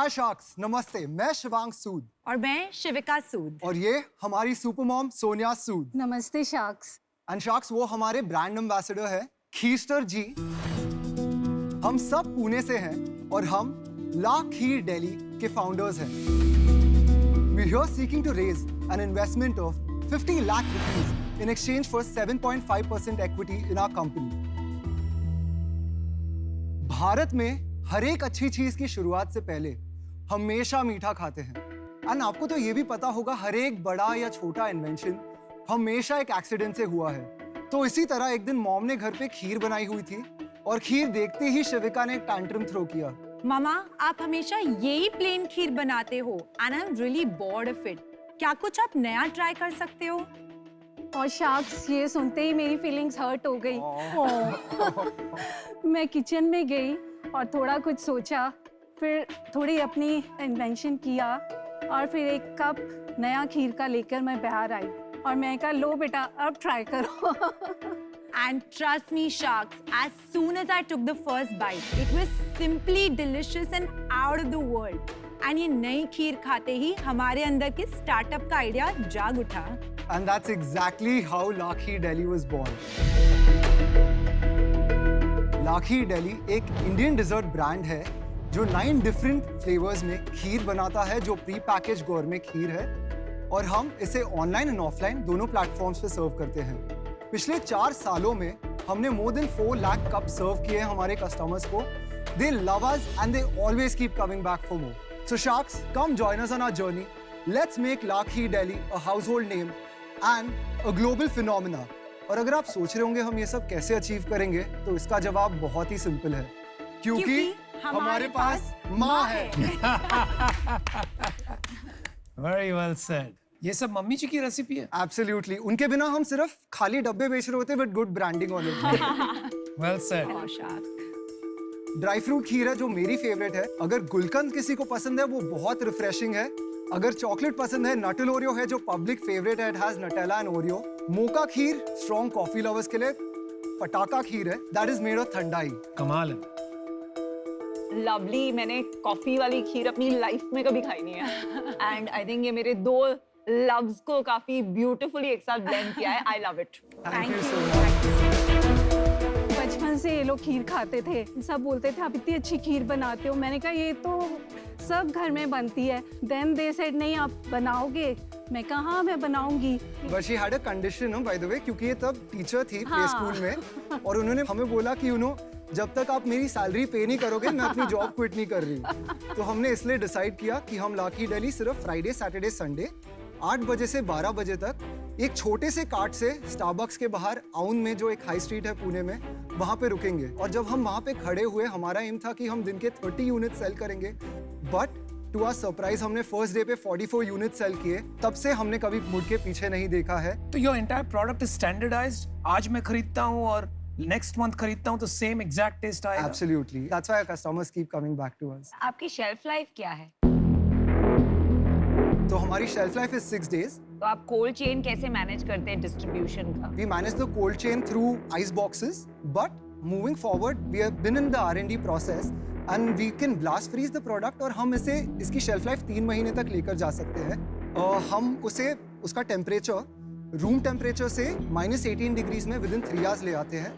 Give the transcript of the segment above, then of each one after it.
हाय sharks, नमस्ते। मैं शिवांग सूद और मैं शिविका सूद। और ये हमारी सुपर मॉम सोनिया सूद। नमस्ते शार्क्स। एंड शार्क्स, वो हमारे ब्रांड एम्बेसडर है खीरस्टर जी। हम सब पुणे से हैं और हम ला खीर दिल्ली के फाउंडर्स हैं। We are seeking to raise an investment of 50 lakh rupees in exchange for 7.5% equity in our company. Bharat में हर एक अच्छी चीज की शुरुआत से पहले हमेशा मीठा खाते हैं। एंड आपको तो ये भी पता होगा, हर एक बड़ा या छोटा इन्वेंशन हमेशा एक एक्सीडेंट से हुआ है। तो इसी तरह एक दिन मॉम ने घर पे खीर बनाई हुई थी और खीर देखते ही शिविका ने एक टैंट्रम थ्रो किया। मामा, आप हमेशा यही प्लेन खीर बनाते हो and I am really bored of it. क्या कुछ आप नया ट्राई कर सकते हो? और शार्क्स, ये सुनते ही मेरी फीलिंग्स हर्ट हो गई। मैं किचन में गई और थोड़ा कुछ सोचा, फिर थोड़ी अपनी इन्वेंशन किया और फिर एक कप नया खीर का लेकर मैं बाहर आई और मैं कहा, लो बेटा अब ट्राई करो। And trust me, sharks, as soon as I took the first bite, it was simply delicious and out of the world. And ये नई खीर खाते ही हमारे अंदर के स्टार्टअप का आइडिया जाग उठा। And that's exactly how La Kheer Delhi was born. La Kheer Delhi एक इंडियन डिजर्ट ब्रांड है जो 9 डिफरेंट फ्लेवर्स में खीर बनाता है, जो प्री पैकेज गोरमे खीर है, और हम इसे ऑनलाइन एंड ऑफलाइन दोनों प्लेटफॉर्म्स पे सर्व करते हैं। पिछले 4 सालों में हमने मोर देन 4 लाख कप सर्व किए हैं हमारे कस्टमर्स को। They love us and they always keep coming back for more. So sharks, come join us on our journey. Let's make La Kheer Delhi a household name and a global phenomena. और अगर आप सोच रहे होंगे हम ये सब कैसे अचीव करेंगे, तो इसका जवाब बहुत ही सिंपल है, क्योंकि हमारे पास माँ है। Very well said. ये सब मम्मी जी की रेसिपी है? Absolutely. उनके बिना हम सिर्फ खाली डब्बे बेच रहे होते with good branding on it. Well said. Oh, shark. Dry fruit खीर है जो मेरी फेवरेट है। अगर गुलकंद किसी को पसंद है, वो बहुत रिफ्रेशिंग है। अगर चॉकलेट पसंद है, नटल ओरियो है जो पब्लिक फेवरेट है, it has Nutella and Oreo. Mocha kheer strong coffee lovers के लिए। पटाखा खीर है, that is made of thandai. कमाल है। लवली, मैंने कॉफी वाली खीर अपनी लाइफ में कभी खाई नहीं है एंड आई थिंक ये मेरे 2 लव्स को काफी ब्यूटीफुली एक साथ ब्लेंड किया है। I love it. Thank you so much. बचपन से ये लोग खीर खाते थे, सब बोलते थे आप इतनी अच्छी खीर बनाते हो। मैंने कहा ये तो सब घर में बनती है। देन दे सेड नहीं आप बनाओगे? मैं कहा हाँ मैं बनाऊंगी। But she had a condition by the way, क्योंकि ये तब टीचर थी प्ले स्कूल में, और उन्होंने हमें बोला कि जब तक आप मेरी सैलरी पे नहीं करोगे मैं अपनी जॉब क्विट नहीं कर रही। तो हमने इसलिए डिसाइड किया कि हम ला खीर दिल्ली सिर्फ फ्राइडे, सैटरडे, संडे 8 बजे से 12 बजे तक एक छोटे से कार्ट से स्टारबक्स के बाहर आउन में, जो एक हाई स्ट्रीट है पुणे में, वहां पे रुकेंगे। और जब हम वहां पे खड़े हुए, हमारा एम था कि हम दिन के 30 यूनिट सेल करेंगे, बट टू आवर सरप्राइज हमने फर्स्ट डे पे 44 यूनिट सेल किए। तब से हमने कभी मुड़ के पीछे नहीं देखा है। तो your entire product is standardised. आज मैं खरीदता हूँ और नेक्स्ट मंथ खरीदता हूँ तो सेम एग्जैक्ट टेस्ट आएगा। Absolutely. That's why our customers keep coming back to us. आपकी शेल्फ लाइफ क्या है? तो हमारी shelf life is 6 days. तो आप कोल्ड चेन कैसे मैनेज करते हैं डिस्ट्रीब्यूशन का? We manage the cold chain through ice boxes, but moving forward, we have been in the R&D process and we can blast freeze the product और हम इसकी shelf life 3 महीने तक लेकर जा सकते हैं। हम उसका टेम्परेचर रूम टेम्परेचर से -18 डिग्रीज में विद इन 3 आवर्स ले आते हैं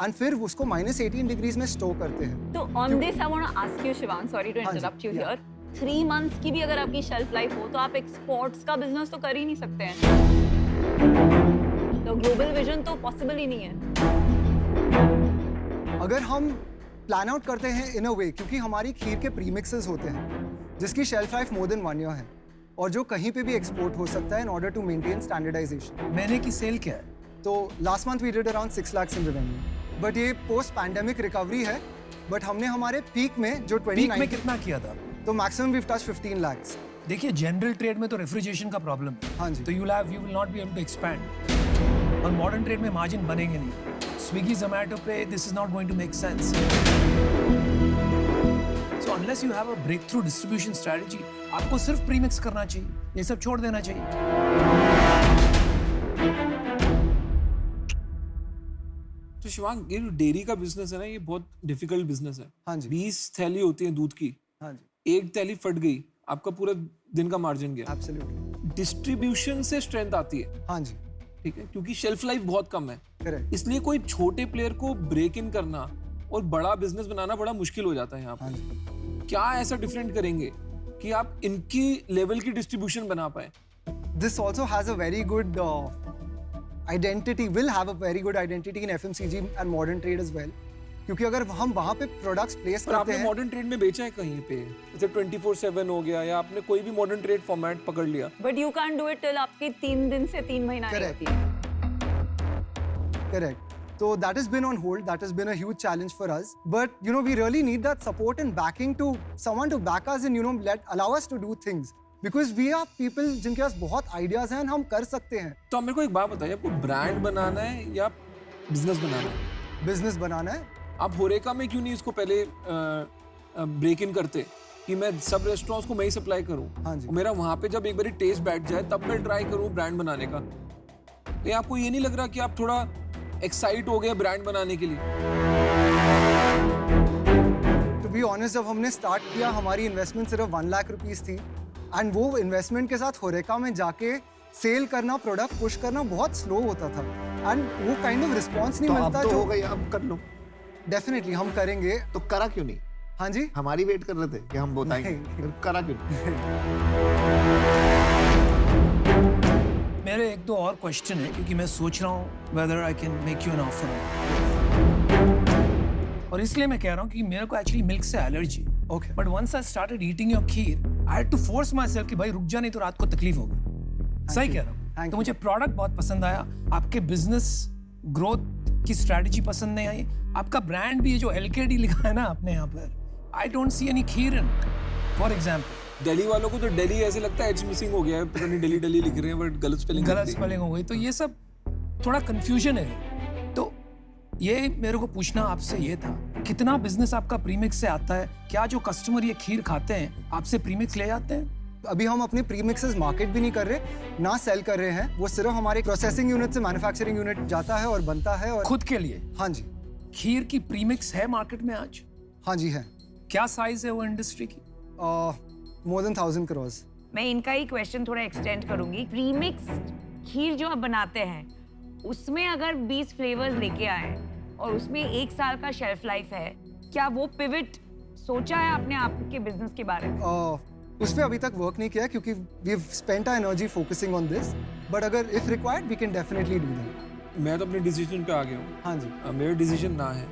एंड फिर उसको -18 डिग्रीज में स्टोर करते हैं। तो on this I want to ask you Shivang, sorry to interrupt you here, 3 months की भी अगर आपकी शेल्फ लाइफ हो तो आप एक्सपोर्ट्स का बिजनेस तो कर ही नहीं सकते हैं। तो ग्लोबल विजन तो पॉसिबल ही नहीं है। अगर हम प्लान आउट करते हैं इन अ वे, क्योंकि हमारी खीर के प्रीमिक्सेस होते हैं जिसकी shelf life more than 1 year है और जो कहीं पे भी एक्सपोर्ट हो सकता है in order to maintain standardisation. महीने की सेल क्या है? तो last month we did around 6 lakh in revenue, but ये पोस्ट पैंडेमिक रिकवरी है। बट हमने हमारे पीक में जो 2019 में कितना किया था? तो मैक्सिमम वी टच 15 लाख। देखिए, जनरल ट्रेड में तो रेफ्रिजरेशन का प्रॉब्लम है। हाँ जी। तो you will not be able to expand. और मॉडर्न ट्रेड में मार्जिन बनेंगे नहीं। स्विगी, जोमैटो पे this is not going to make sense. So unless you have a breakthrough distribution strategy, आपको सिर्फ प्रीमिक्स करना चाहिए, ये सब छोड़ देना चाहिए। तो शिवांग, ये जो डेयरी का बिजनेस है ना, ये बहुत डिफिकल्ट बिजनेस है। हाँ जी। 20 थैली होती है दूध की। हाँ जी। एक थैली फट गई, आपका पूरा दिन का मार्जिन गया। एब्सोल्युटली। डिस्ट्रीब्यूशन से स्ट्रेंथ आती है, हाँ जी, ठीक है, क्योंकि शेल्फ लाइफ बहुत कम है। करेक्ट। इसलिए कोई छोटे प्लेयर को ब्रेक इन करना और बड़ा बिजनेस बनाना बड़ा मुश्किल हो जाता है यहाँ हाँ पे। जी। क्या ऐसा डिफरेंट करेंगे कि आप इनकी लेवल की डिस्ट्रीब्यूशन बना पाए? This also has a very good identity, will have a very good identity in FMCG and modern trade as well. क्योंकि अगर हम वहाँ पे प्रोडक्ट्स प्लेस पर करते आपने हैं, मॉडर्न ट्रेड में बेचा है कहीं पे, जैसे 24/7 हो गया, या आपने कोई भी मॉडर्न ट्रेड फॉर्मेट पकड़ लिया? But you can do it till आपकी 3 दिन से 3 महीना नहीं Correct. होती है। correct. So that has been on hold. That has been a huge challenge for us. But you know, we really need that support and backing to someone to back us and allow us to do things. Because we are people जिनके पास बहुत ideas हैं, हम कर सकते हैं. तो आप मेरे को एक बात बताइए, आपको ब्रांड बनाना है या बिजनेस बनाना है? बिजनेस बनाना है. आप होरेका में क्यों नहीं इसको पहले ब्रेक इन करते कि मैं सब रेस्टोरेंट्स को मैं ही सप्लाई करूं? हाँ जी. और मेरा वहां पे जब एक बारी टेस्ट बैठ जाए तब मैं ट्राई करूं ब्रांड बनाने का। तो आपको ये नहीं लग रहा कि आप थोड़ा एक्साइट हो गए ब्रांड बनाने के लिए? To be honest, जब हमने स्टार्ट किया हमारी इन्वेस्टमेंट सिर्फ 1 लाख रुपीस थी एंड वो इन्वेस्टमेंट के साथ होरेका में जाके सेल करना, प्रोडक्ट पुश करना बहुत स्लो होता था एंड वो काइंड ऑफ रिस्पॉन्स नहीं तो मिलता अब तो जो हो गई, अब कर लो। डेफिनेटली हम करेंगे। तो करा क्यों नहीं? हाँ जी, हमारी वेट कर रहे थे कि हम बताएंगे, नहीं। फिर करा क्यों नहीं? मेरे एक दो और क्वेश्चन है क्योंकि मैं सोच रहा हूँ whether I can make you an offer. और इसलिए मैं कह रहा हूँ कि मेरे को एक्चुअली मिल्क से एलर्जी है. Okay. But once I started eating your kheer, I had to force myself कि भाई रुक जा नहीं तो रात को तकलीफ होगी. सही you. कह रहा हूँ. Thank तो you. मुझे प्रोडक्ट बहुत पसंद आया, आपके बिजनेस ग्रोथ की स्ट्रेटजी पसंद नहीं आई, आपका ब्रांड भी है जो LKD लिखा है ना आपने यहाँ पर. I don't see any kheer in it. For example. Delhi वालों को तो दिल्ली ऐसे लगता है एच मिसिंग हो गया है, पता नहीं दिल्ली लिख रहे हैं बट गलत स्पेलिंग हो गई. तो ये सब थोड़ा कंफ्यूजन है. तो ये मेरे को पूछना आपसे ये था, कितना बिजनेस आपका प्रीमिक्स से आता है? क्या जो कस्टमर ये खीर खाते हैं आपसे प्रीमिक्स ले जाते हैं? अभी हम अपने प्रीमिक्सेस मार्केट भी नहीं कर रहे, ना सेल कर रहे हैं. वो सिर्फ हमारे प्रोसेसिंग यूनिट से मैन्युफैक्चरिंग यूनिट जाता है और बनता है. और खुद के लिए हाँ जी, खीर की प्रीमिक्स है मार्केट में आज? हाँ जी है. क्या साइज है वो इंडस्ट्री की? More than 1000 crores. मैं इनका ही क्वेश्चन थोड़ा एक्सटेंड करूंगी. प्रीमिक्स खीर जो आप बनाते हैं उसमें अगर 20 फ्लेवर्स लेके आए और उसमें 1 साल का शेल्फ लाइफ है, क्या वो पिवट सोचा है आपने आपके बिजनेस के बारे में? उस पर अभी तक वर्क नहीं किया है क्योंकि we have spent our energy focusing on this, but अगर if required we can definitely do that. मैं तो अपने डिसीजन पे आ गया हूँ. हाँ जी. मेरा डिसीजन ना है,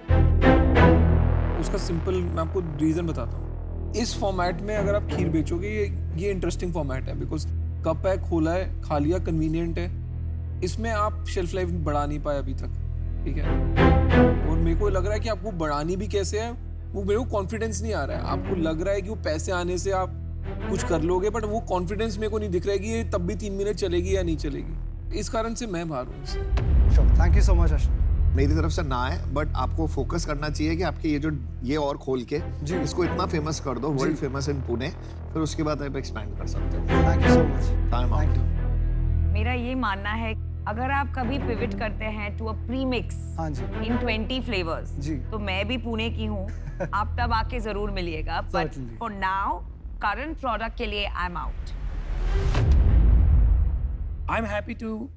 उसका सिंपल मैं आपको रीजन बताता हूँ. इस फॉर्मेट में अगर आप खीर बेचोगे, ये इंटरेस्टिंग फॉर्मेट है बिकॉज कप है, खोला है, खा लिया, कन्वीनियंट है. इसमें आप शेल्फ लाइफ बढ़ा नहीं पाए अभी तक, ठीक है. और मेरे को लग रहा है कि आपको बढ़ानी भी कैसे है, वो मेरे को कॉन्फिडेंस नहीं आ रहा है. आपको लग रहा है कि वो पैसे आने से आप कुछ कर लोगे, बट वो कॉन्फिडेंस मेरे को नहीं दिख रहा है कि ये तब भी 3 महीने चलेगी या नहीं चलेगी. इस कारण से मैं बाहर हूँ इससे. Sure. Thank you so much Ashwin. मेरी तरफ से ना है, बट आपको फोकस करना चाहिए कि आपके ये और खोल के जी. इसको इतना फेमस कर दो, वर्ल्ड फेमस इन पुणे, फिर उसके बाद आप एक्सपैंड कर सकते हो. Thank you so much. Time thank out. You. मेरा ये मानना है अगर आप कभी पिवट करते हैं टू अ प्रीमिक्स हाँ जी. इन 20 फ्लेवर्स, जी. तो मैं भी पुणे की हूँ, आप तब आके जरूर मिलिएगा. But Certainly. For now current product के लिए I am out. I am happy to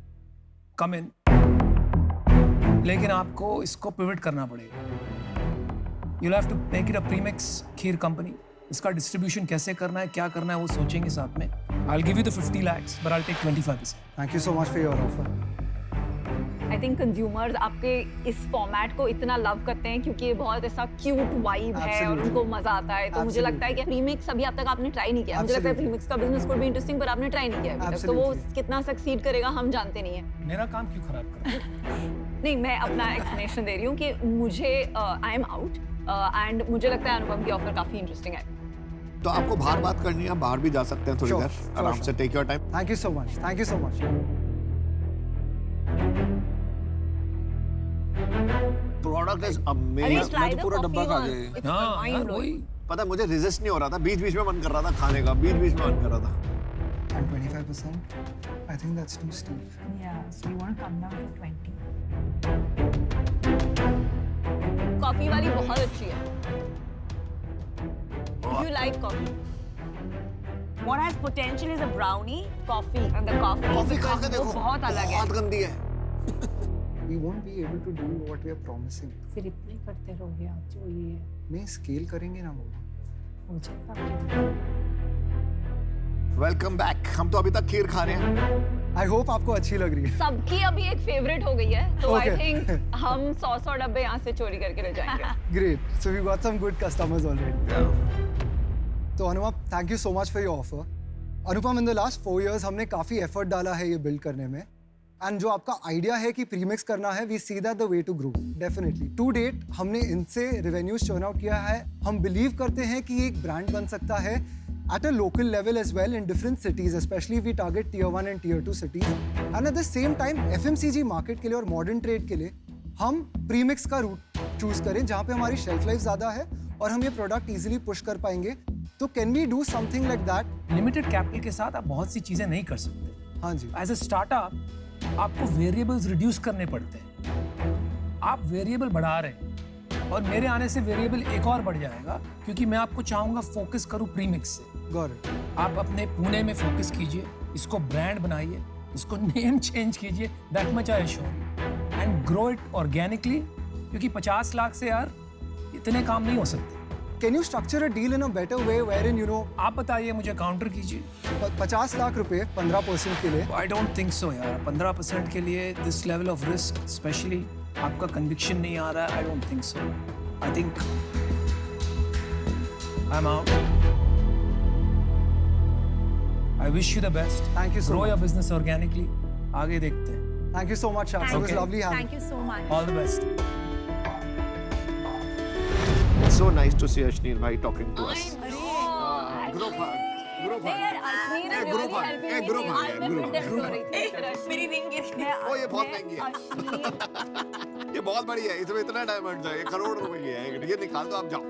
come in, लेकिन आपको इसको पिवट करना पड़ेगा. You have to make it a premix kheer company. इसका डिस्ट्रीब्यूशन कैसे करना है, क्या करना है, वो सोचेंगे साथ में. I will give you the 50 lakhs, but I'll take 25%. Thank you so much for your offer. I think consumers आपके इस फॉर्मेट को इतना लव करते हैं क्योंकि ये बहुत ऐसा क्यूट वाइब है और Absolutely. उनको मजा आता है. तो मुझे लगता है कि प्रीमिक्स अभी अब तक आपने ट्राई नहीं किया. मुझे लगता है Absolutely. प्रीमिक्स का बिजनेस कोई भी इंटरेस्टिंग, पर आपने ट्राई नहीं किया अभी तक. तो वो Absolutely. कितना सक्सीड करेगा हम जानते नहीं है. मेरा काम क्यों खराब करना? नहीं, मैं अपना एक्सप्लेनेशन दे रही हूँ कि मुझे आई एम आउट एंड मुझे लगता है अनुपम की ऑफर काफी इंटरेस्टिंग है. तो आपको बाहर बात करनी है, बाहर भी जा सकते हैं थोड़ी Sure, देर sure, आराम sure. से. Take your time. Thank you so much. Thank you so much. Product is अरे अमेजिंग. ट्राई तो द पूरा कॉफी डब्बा खा वन. गया. इट्स हाँ माइंड यार, ब्लोइंग. वही. पता है मुझे रेजिस्ट नहीं हो रहा था, बीच बीच में मन कर रहा था खाने का, बीच बीच में मन कर रहा था. And 25%? I think that's too steep. Yeah, so you want to come down to 20. Coffee वाली बहुत अच्छी है. if you like coffee. What has potential is a brownie, coffee, and the coffee. Coffee खा because के देखो वो बहुत अलग है. बहुत गंदी है We won't be able to do what we are promising. फिर इतना ही करते रहोगे आप जो ये है नहीं स्केल करेंगे ना मम्मा. हो जाएगा आपके वेलकम बैक हम तो अभी तक खीर खा रहे हैं I hope आपको अच्छी लग रही है. सबकी अभी एक फेवरेट हो गई है, तो I Okay. think हम 100 डब्बे यहाँ से चोरी करके ले जाएंगे. Great. So we got some good customers already. तो अनुपम, thank you so much for your offer. Anupam, in the last 4 years हमने काफी effort डाला है ये build करने में. And जो आपका idea है कि premix करना है, we see that the way to grow. Definitely. To date हमने इनसे revenues churn out किया है. हम believe करते हैं कि ये एक brand बन सकता है at a local level as well in different cities, especially if we target tier 1 and tier 2 cities. And at the same time FMCG market के लिए और modern trade के लिए हम premix का route choose करें जहाँ पे हमारी shelf life ज़्यादा है और हम ये product easily push कर पाएंगे. तो can we do something like that? Limited capital के साथ आप बहुत सी चीजें नहीं कर सकते. हाँ जी. एज ए स्टार्टअप आपको वेरिएबल्स रिड्यूस करने पड़ते हैं. आप वेरिएबल बढ़ा रहे हैं और मेरे आने से वेरिएबल एक और बढ़ जाएगा क्योंकि मैं आपको चाहूंगा फोकस करूं प्रीमिक्स से. Got it. आप अपने पुणे में फोकस कीजिए, इसको ब्रांड बनाइए, इसको नेम चेंज कीजिए, that much I assure you, and grow it organically क्योंकि 50 लाख से यार इतने काम नहीं हो सकते. Can you structure a deal in a better way wherein आप बताइए, मुझे काउंटर कीजिए. 50 लाख रुपए 15% के लिए? आई डोंट थिंक सो यार. 15% के लिए this level of risk, specially आपका कन्विक्शन नहीं आ रहा है. I don't think so. I think I am out. I wish you the best. Thank you so Grow much. your business organically. आगे देखते हैं. Thank you so much, Shaks. It was Okay. lovely having Thank you so much. All the best. so nice to see Ashneer bhai talking to us group hug Ashneer is group really hug helping group me. hug आज मैं फिर हो रही थी. मेरी ring गिर गई. ओ ये बहुत महंगी है ये बहुत बड़ी है इसमें इतना डायमंड है 1 करोड़ रुपए की है ये निकाल दो आप जाओ